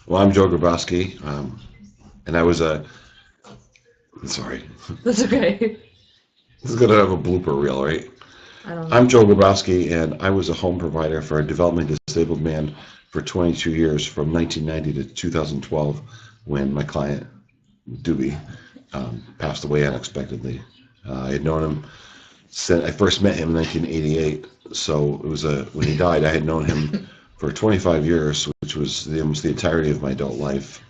Well, I'm Joe Grabowski, and I was a. Sorry, That's okay. this is gonna have a blooper reel, right? I don't I'm know. Joe Grabowski, and I was a home provider for a developmentally disabled man for 22 years, from 1990 to 2012, when my client Doobie passed away unexpectedly. I had known him since I first met him in 1988. So it was when he died, I had known him for 25 years, which was almost the entirety of my adult life,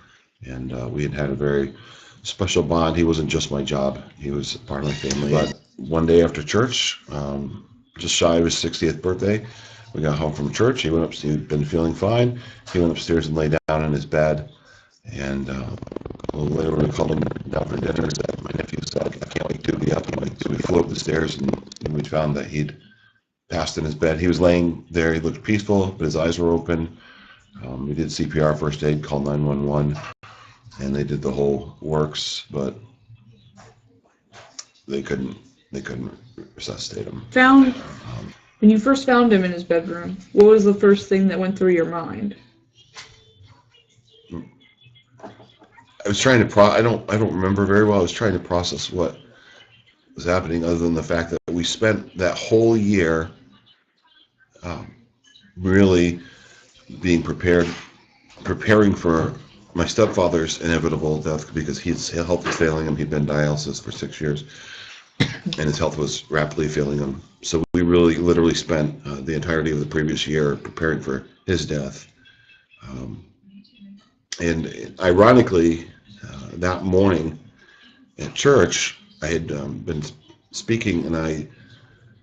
and we had had a very special bond. He wasn't just my job; he was part of my family. But one day after church, just shy of his 60th birthday, we got home from church. He went up. He'd been feeling fine. He went upstairs and lay down in his bed, and a little later we called him down for dinner. And my nephew said, "I can't wake Doobie up." So we flew up the stairs, and we found that he'd passed in his bed. He was laying there. He looked peaceful, but his eyes were open. We did CPR, first aid, called 911, and they did the whole works, but they couldn't resuscitate him. Found when you first found him in his bedroom, what was the first thing that went through your mind? I was trying to I don't remember very well. I was trying to process what was happening, other than the fact that we spent that whole year really being preparing for my stepfather's inevitable death, because his health was failing him. He'd been dialysis for 6 years, and his health was rapidly failing him. So we really literally spent the entirety of the previous year preparing for his death. And ironically, that morning at church, I had been speaking, and I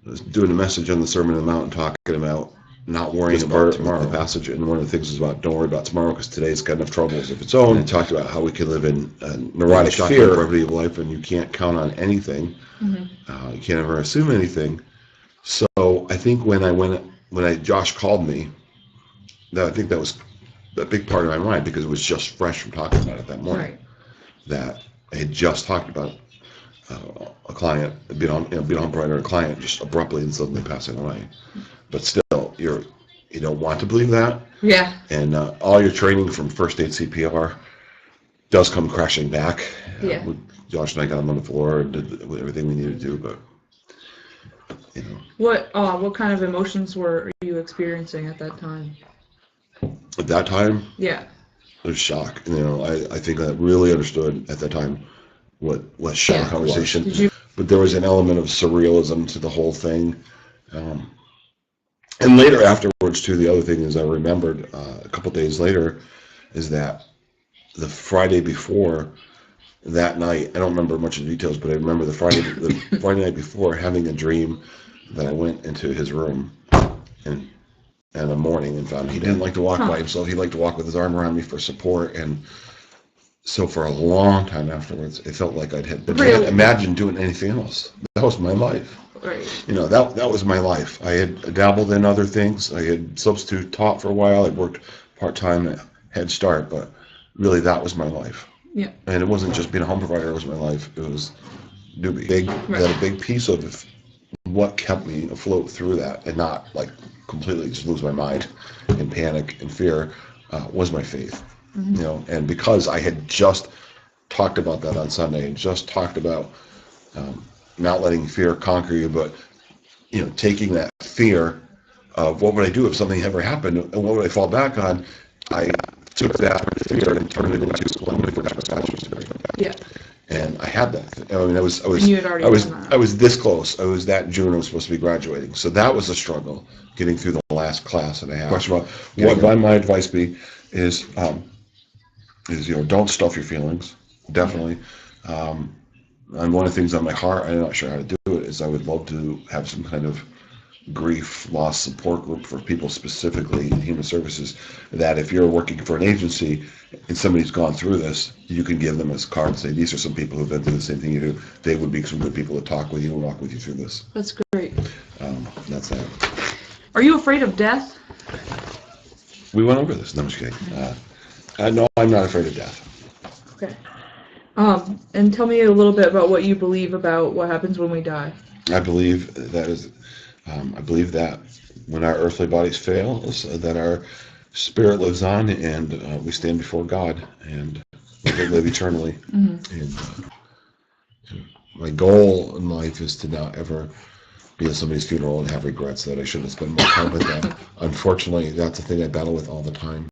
was doing a message on the Sermon on the Mount, talking about not worrying about tomorrow. The passage, and one of the things is about don't worry about tomorrow, because today's got enough troubles of its own. And I talked about how we can live in neurotic fear, brevity of life, and you can't count on anything. You can't ever assume anything. So I think when Josh called me, I think that was a big part of my mind, because it was just fresh from talking about it that morning. Right. That I had just talked about a client, being on home provider, a client just abruptly and suddenly passing away. But still, you don't want to believe that. Yeah. And all your training from first aid CPR does come crashing back. Yeah. Josh and I got him on the floor and did everything we needed to do, but What kind of emotions were you experiencing at that time? at that time, Yeah. it was shock. I think I really understood at that time what shock conversation. Did you? But there was an element of surrealism to the whole thing. And later, afterwards, too, the other thing is I remembered a couple days later is that the Friday before that night, I don't remember much of the details, but I remember the Friday night before, having a dream that I went into his room and in the morning and found he didn't like to walk by himself. He liked to walk with his arm around me for support. And so for a long time afterwards, it felt like I couldn't imagine doing anything else. That was my life. Right. That was my life. I had dabbled in other things. I had substitute taught for a while. I worked part-time at Head Start, but really that was my life. Yeah. And it wasn't just being a home provider. It was my life. It was Doobie. That a big piece of what kept me afloat through that, and not like completely just lose my mind in panic and fear, was my faith. And because I had just talked about that on Sunday, and just talked about not letting fear conquer you, but taking that fear of what would I do if something ever happened, and what would I fall back on, I took that fear and turned it into one of my bachelor's degree. Yeah. And I had that. I mean, And you had already done that. I was this close. I was that June. I was supposed to be graduating. So that was a struggle, getting through the last class and a half. Question about what my advice be is don't stuff your feelings. Definitely. And one of the things on my heart, I'm not sure how to do it, is I would love to have some kind of grief loss support group for people, specifically in human services, that if you're working for an agency and somebody's gone through this, you can give them a card and say, these are some people who've been through the same thing you do. They would be some good people to talk with you and walk with you through this. That's great. That's that. Are you afraid of death? We went over this. No, I'm just kidding. No, I'm not afraid of death. Okay. And tell me a little bit about what you believe about what happens when we die. I believe that when our earthly bodies fail, that our spirit lives on, and we stand before God, and we will live eternally. And my goal in life is to not ever be at somebody's funeral and have regrets that I should have spent more time with them. Unfortunately, that's a thing I battle with all the time.